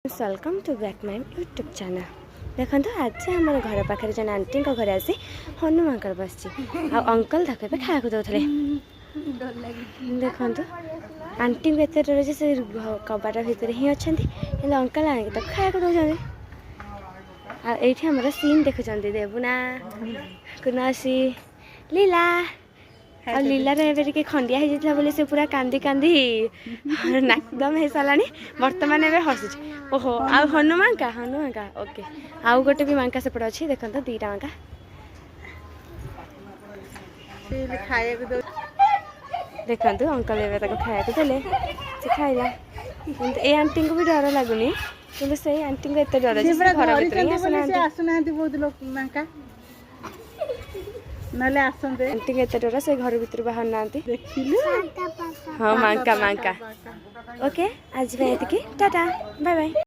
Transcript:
Welcome to back my YouTube channel. देखो तो आज आम घर पाखे जन आंटी घर आसी हनुमान बस अंकल ताके खाया दौले देखो आंटी को एत डर से कबाट भितर ही अच्छा अंकल आने खाया दौरान ये आम सीन देखुं देवुना कुनासी लीला आ लीलार एवं खंडिया हो जाता बोले से पूरा कांदी कांदी नाकदम हो सारा बर्तमान एवं हसुच ओहो आ हनुमान का ओके आउ गोटे भी मांका सेपटे अच्छी देखो तो दीटा मांका देखो अंकल एवं खाया देले से खाइला ए आंटी को भी डर लगुनि कि से आंटी को एत डर घर आसुना बहुत लोग मांका नले आसंदे आंटी के एत डर से घर भीतर बाहर ना हाँ मांका ओके आज टाटा बाय बाय।